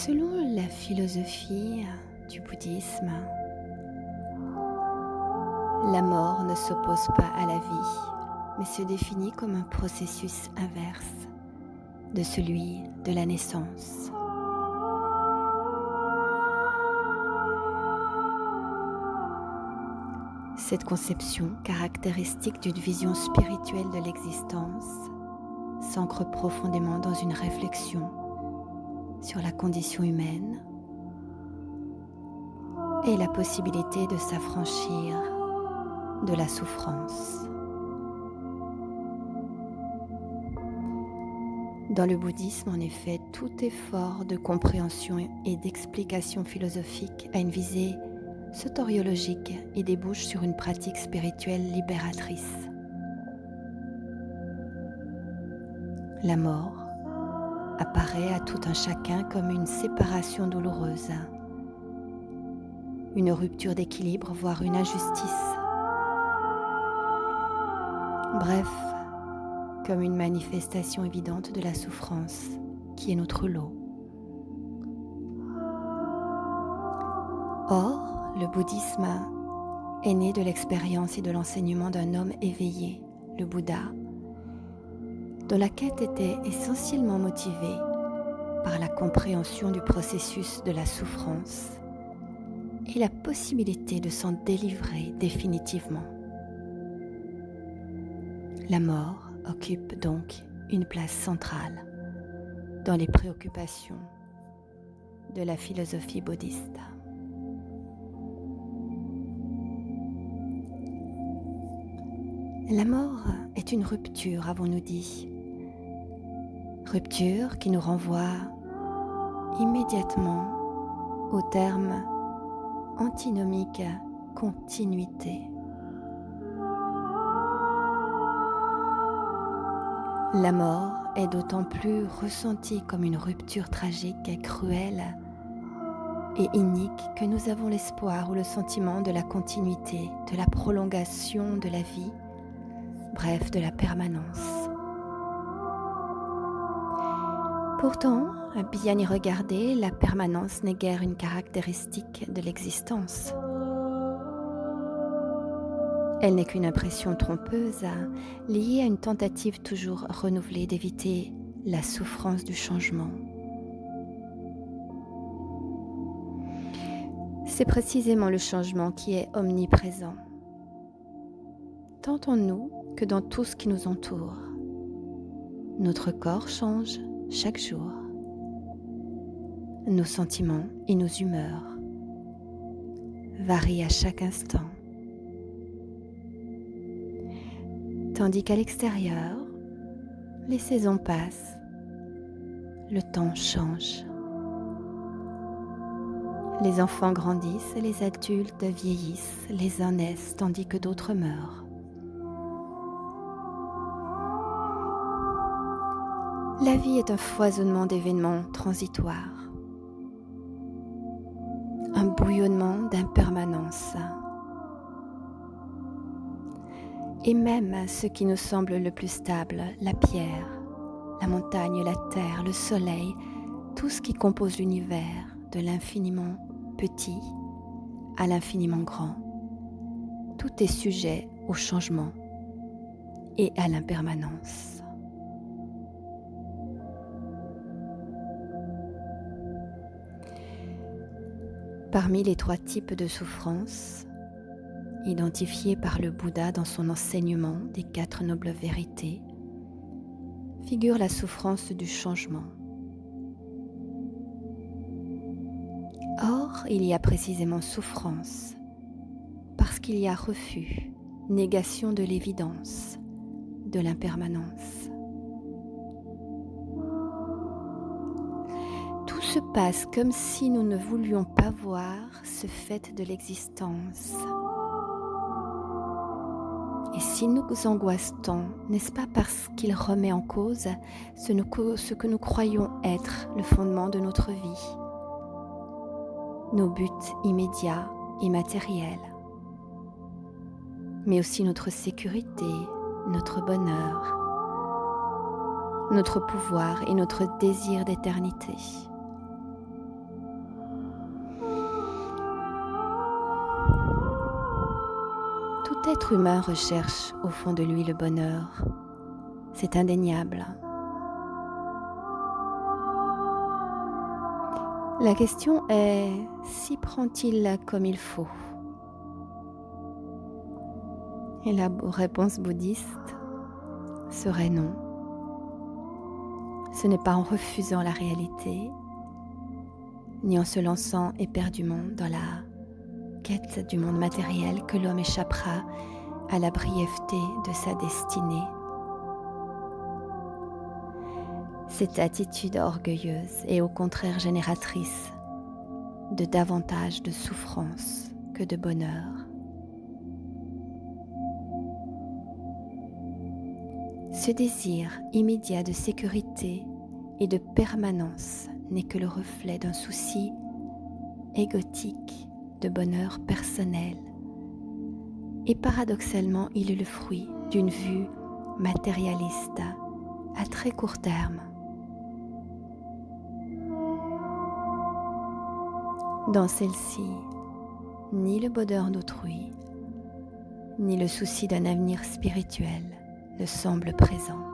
Selon la philosophie du bouddhisme, la mort ne s'oppose pas à la vie, mais se définit comme un processus inverse de celui de la naissance. Cette conception caractéristique d'une vision spirituelle de l'existence s'ancre profondément dans une réflexion sur la condition humaine et la possibilité de s'affranchir de la souffrance. Dans le bouddhisme, en effet, tout effort de compréhension et d'explication philosophique a une visée soteriologique et débouche sur une pratique spirituelle libératrice. La mort apparaît à tout un chacun comme une séparation douloureuse, une rupture d'équilibre, voire une injustice. Bref, comme une manifestation évidente de la souffrance qui est notre lot. Or, le bouddhisme est né de l'expérience et de l'enseignement d'un homme éveillé, le Bouddha, dont la quête était essentiellement motivée par la compréhension du processus de la souffrance et la possibilité de s'en délivrer définitivement. La mort occupe donc une place centrale dans les préoccupations de la philosophie bouddhiste. La mort est une rupture, avons-nous dit. Rupture qui nous renvoie immédiatement au terme antinomique continuité. La mort est d'autant plus ressentie comme une rupture tragique, cruelle et inique que nous avons l'espoir ou le sentiment de la continuité, de la prolongation de la vie, bref, de la permanence. Pourtant, à bien y regarder, la permanence n'est guère une caractéristique de l'existence. Elle n'est qu'une impression trompeuse, liée à une tentative toujours renouvelée d'éviter la souffrance du changement. C'est précisément le changement qui est omniprésent, tant en nous que dans tout ce qui nous entoure. Notre corps change chaque jour. Nos sentiments et nos humeurs varient à chaque instant. Tandis qu'à l'extérieur, les saisons passent, le temps change. Les enfants grandissent et les adultes vieillissent, les uns naissent tandis que d'autres meurent. La vie est un foisonnement d'événements transitoires, un bouillonnement d'impermanence. Et même ce qui nous semble le plus stable, la pierre, la montagne, la terre, le soleil, tout ce qui compose l'univers, de l'infiniment petit à l'infiniment grand, tout est sujet au changement et à l'impermanence. Parmi les 3 types de souffrance, identifié par le Bouddha dans son enseignement des 4 nobles vérités, figure la souffrance du changement. Or, il y a précisément souffrance, parce qu'il y a refus, négation de l'évidence, de l'impermanence. Tout se passe comme si nous ne voulions pas voir ce fait de l'existence. Et s'il nous angoisse tant, n'est-ce pas parce qu'il remet en cause ce que nous croyons être le fondement de notre vie, nos buts immédiats et matériels, mais aussi notre sécurité, notre bonheur, notre pouvoir et notre désir d'éternité. Tout être humain recherche au fond de lui le bonheur. C'est indéniable. La question est, s'y prend-il comme il faut? Et la réponse bouddhiste serait non. Ce n'est pas en refusant la réalité, ni en se lançant éperdument dans la quête du monde matériel que l'homme échappera à la brièveté de sa destinée. Cette attitude orgueilleuse est au contraire génératrice de davantage de souffrance que de bonheur. Ce désir immédiat de sécurité et de permanence n'est que le reflet d'un souci égotique de bonheur personnel. Et paradoxalement, il est le fruit d'une vue matérialiste à très court terme. Dans celle-ci, ni le bonheur d'autrui, ni le souci d'un avenir spirituel ne semblent présents.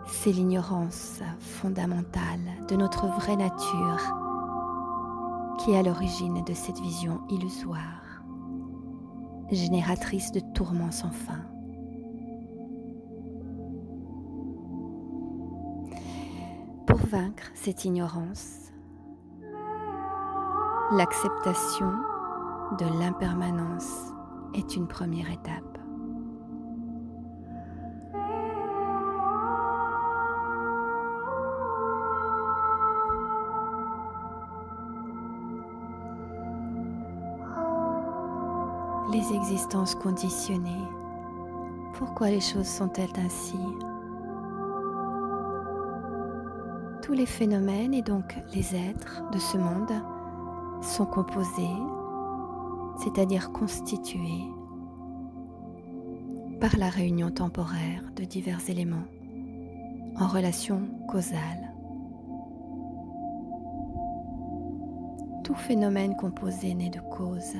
C'est l'ignorance fondamentale de notre vraie nature qui est à l'origine de cette vision illusoire, génératrice de tourments sans fin. Pour vaincre cette ignorance, l'acceptation de l'impermanence est une première étape. Les existences conditionnées, pourquoi les choses sont-elles ainsi? Tous les phénomènes et donc les êtres de ce monde sont composés, c'est-à-dire constitués par la réunion temporaire de divers éléments en relation causale. Tout phénomène composé né de cause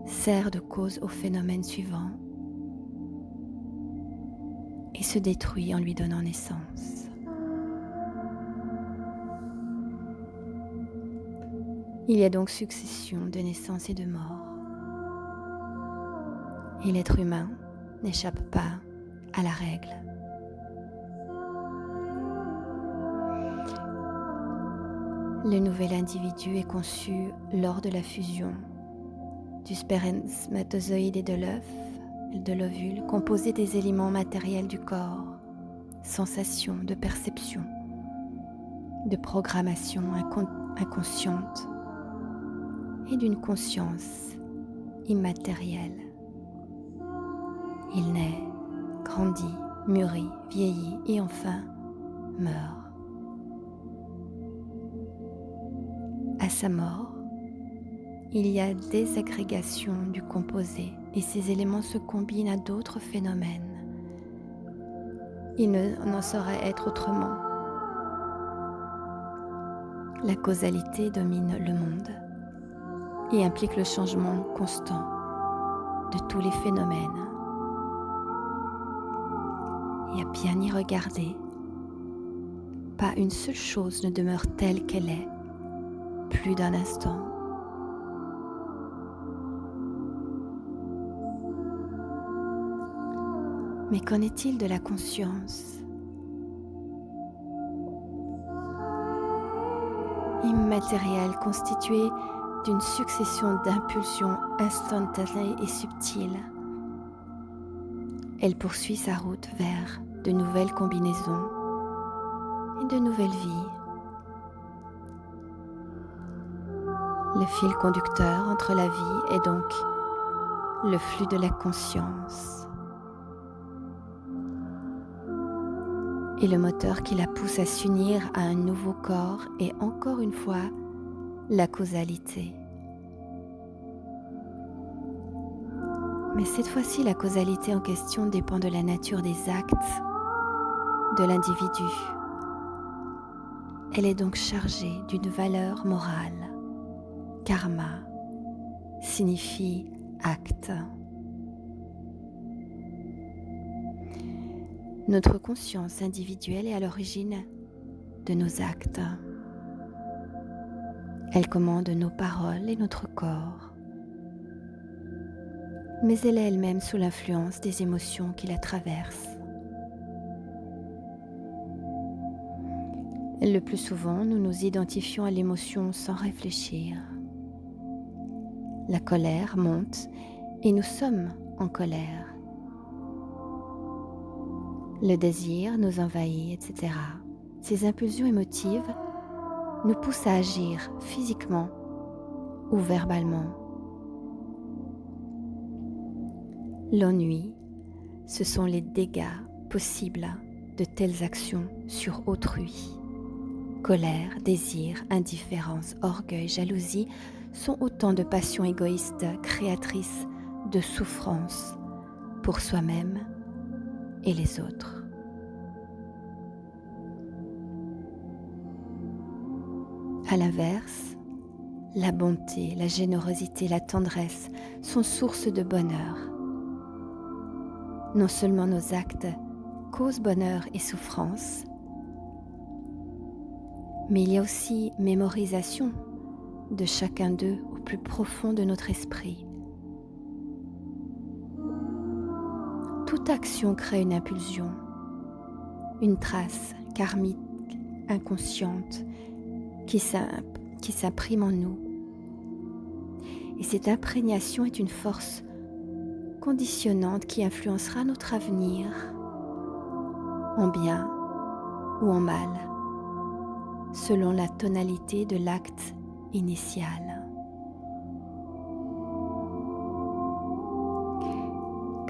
sert de cause au phénomène suivant et se détruit en lui donnant naissance. Il y a donc succession de naissance et de mort. Et l'être humain n'échappe pas à la règle. Le nouvel individu est conçu lors de la fusion du spermatozoïde et de l'œuf, de l'ovule, composé des éléments matériels du corps, sensations, de perception, de programmation inconsciente et d'une conscience immatérielle. Il naît, grandit, mûrit, vieillit et enfin meurt. À sa mort, il y a désagrégation du composé et ces éléments se combinent à d'autres phénomènes. Il n'en saurait être autrement. La causalité domine le monde et implique le changement constant de tous les phénomènes. Et à bien y regarder, pas une seule chose ne demeure telle qu'elle est, plus d'un instant. Mais qu'en est-il de la conscience? Immatérielle, constituée d'une succession d'impulsions instantanées et subtiles. Elle poursuit sa route vers de nouvelles combinaisons et de nouvelles vies. Le fil conducteur entre la vie est donc le flux de la conscience. Et le moteur qui la pousse à s'unir à un nouveau corps est encore une fois la causalité. Mais cette fois-ci, la causalité en question dépend de la nature des actes de l'individu. Elle est donc chargée d'une valeur morale karma signifie acte. Notre conscience individuelle est à l'origine de nos actes. Elle commande nos paroles et notre corps. Mais elle est elle-même sous l'influence des émotions qui la traversent. Le plus souvent, nous nous identifions à l'émotion sans réfléchir. La colère monte et nous sommes en colère. Le désir nous envahit, etc. Ces impulsions émotives nous poussent à agir physiquement ou verbalement. L'ennui, ce sont les dégâts possibles de telles actions sur autrui. Colère, désir, indifférence, orgueil, jalousie sont autant de passions égoïstes créatrices de souffrance pour soi-même et les autres. À l'inverse, la bonté, la générosité, la tendresse sont source de bonheur. Non seulement nos actes causent bonheur et souffrance, mais il y a aussi mémorisation de chacun d'eux au plus profond de notre esprit. Toute action crée une impulsion, une trace karmique inconsciente qui s'imprime en nous. Et cette imprégnation est une force conditionnante qui influencera notre avenir en bien ou en mal, selon la tonalité de l'acte initial.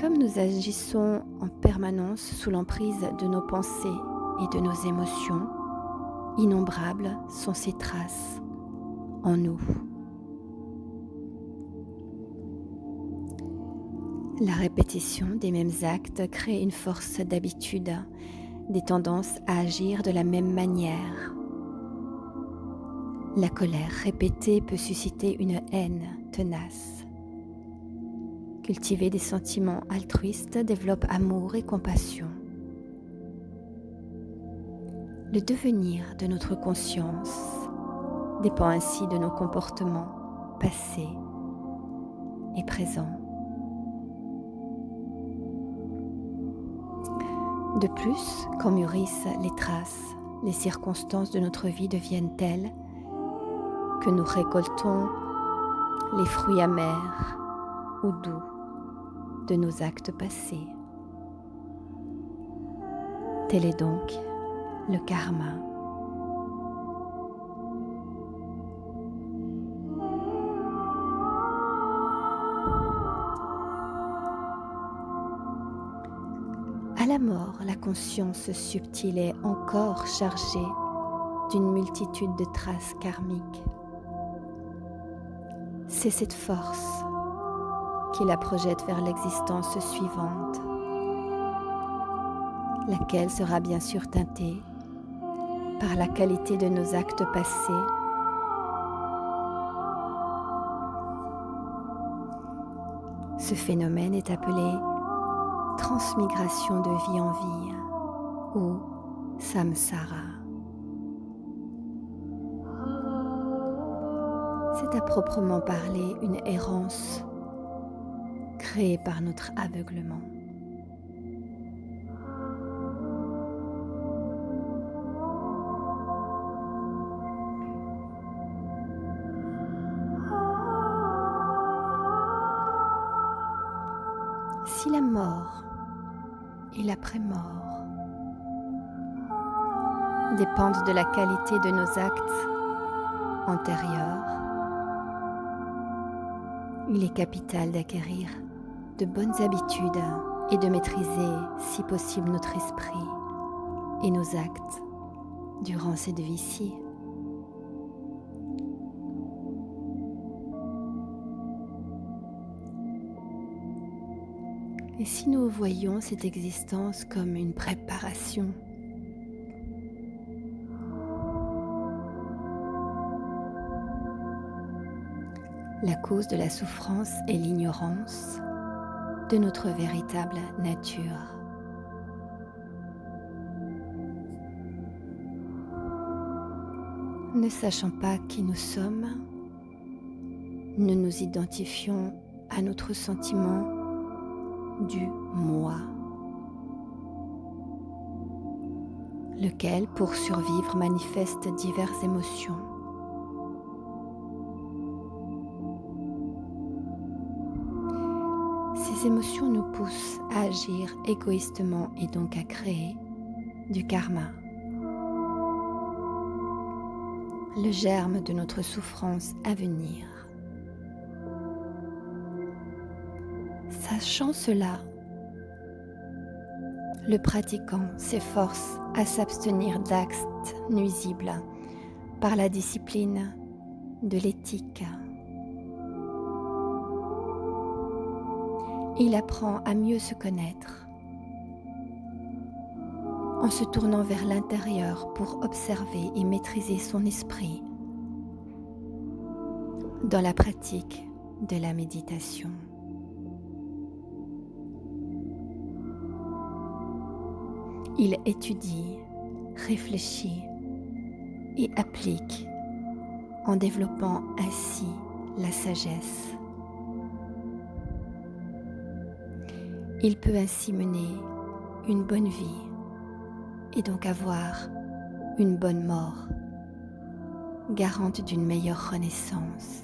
Comme nous agissons en permanence sous l'emprise de nos pensées et de nos émotions, innombrables sont ces traces en nous. La répétition des mêmes actes crée une force d'habitude, des tendances à agir de la même manière. La colère répétée peut susciter une haine tenace. Cultiver des sentiments altruistes développe amour et compassion. Le devenir de notre conscience dépend ainsi de nos comportements passés et présents. De plus, quand mûrissent les traces, les circonstances de notre vie deviennent telles que nous récoltons les fruits amers ou doux de nos actes passés. Tel est donc le karma. À la mort, la conscience subtile est encore chargée d'une multitude de traces karmiques. C'est cette force qui la projette vers l'existence suivante, laquelle sera bien sûr teintée par la qualité de nos actes passés. Ce phénomène est appelé transmigration de vie en vie ou samsara. C'est à proprement parler une errance créée par notre aveuglement. Si la mort et l'après-mort dépendent de la qualité de nos actes antérieurs, il est capital d'acquérir de bonnes habitudes et de maîtriser, si possible, notre esprit et nos actes durant cette vie-ci. Et si nous voyons cette existence comme une préparation, La cause de la souffrance est l'ignorance de notre véritable nature. Ne sachant pas qui nous sommes, nous nous identifions à notre sentiment du moi, lequel, pour survivre, manifeste diverses émotions. Ces émotions nous poussent à agir égoïstement et donc à créer du karma. Le germe de notre souffrance à venir. Sachant cela, le pratiquant s'efforce à s'abstenir d'actes nuisibles par la discipline de l'éthique. Il apprend à mieux se connaître en se tournant vers l'intérieur pour observer et maîtriser son esprit dans la pratique de la méditation. Il étudie, réfléchit et applique en développant ainsi la sagesse. Il peut ainsi mener une bonne vie et donc avoir une bonne mort, garante d'une meilleure renaissance,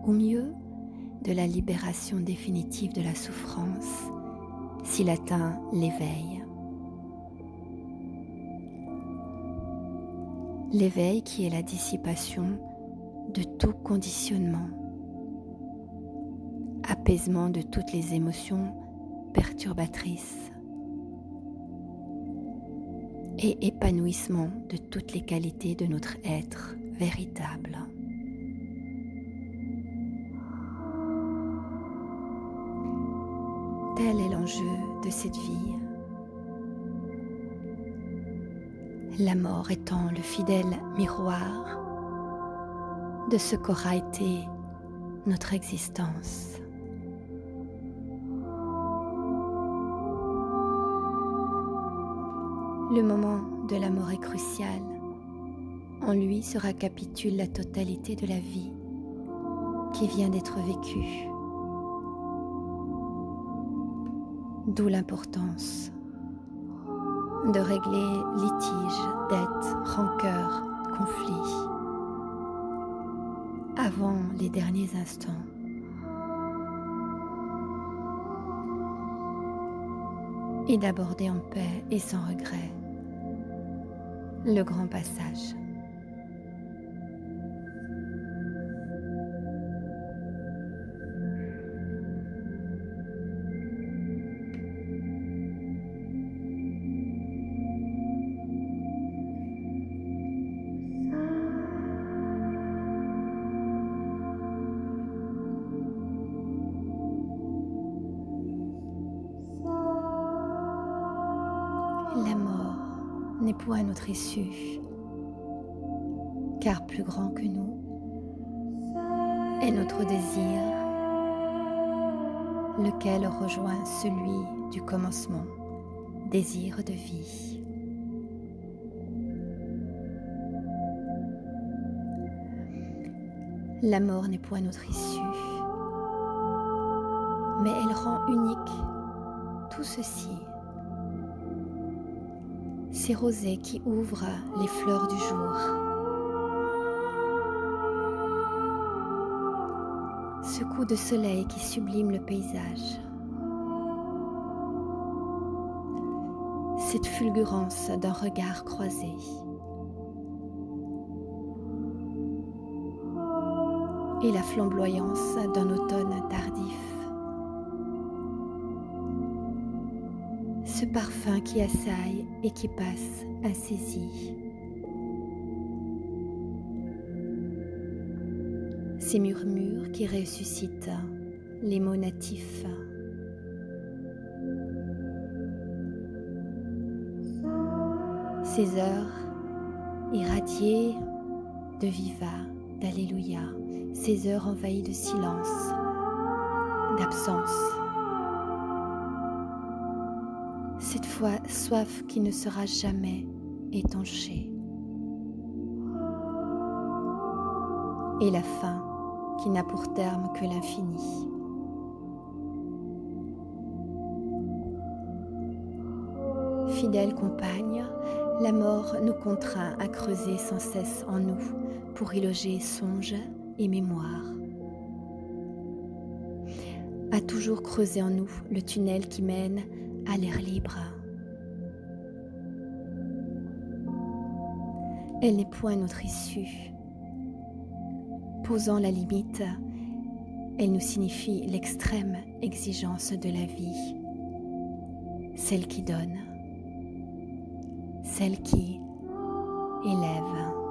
ou mieux, de la libération définitive de la souffrance s'il atteint l'éveil. L'éveil qui est la dissipation de tout conditionnement, apaisement de toutes les émotions perturbatrices et épanouissement de toutes les qualités de notre être véritable. Tel est l'enjeu de cette vie. La mort étant le fidèle miroir de ce qu'aura été notre existence. Le moment de la mort est crucial. En lui se récapitule la totalité de la vie qui vient d'être vécue. D'où l'importance de régler litiges, dettes, rancœurs, conflits avant les derniers instants. Et d'aborder en paix et sans regret le grand passage. La mort n'est point notre issue, car plus grand que nous est notre désir, lequel rejoint celui du commencement, désir de vie. La mort n'est point notre issue, mais elle rend unique tout ceci. Ces rosées qui ouvrent les fleurs du jour, ce coup de soleil qui sublime le paysage, cette fulgurance d'un regard croisé, et la flamboyance d'un automne tardif. Ce parfum qui assaille et qui passe insaisi. Ces murmures qui ressuscitent les mots natifs. Ces heures irradiées de viva, d'Alléluia, ces heures envahies de silence, d'absence. Cette soif qui ne sera jamais étanchée. Et la faim qui n'a pour terme que l'infini. Fidèle compagne, la mort nous contraint à creuser sans cesse en nous pour y loger songes et mémoires. À toujours creuser en nous le tunnel qui mène à l'air libre. Elle n'est point notre issue. Posant la limite, elle nous signifie l'extrême exigence de la vie, celle qui donne, celle qui élève.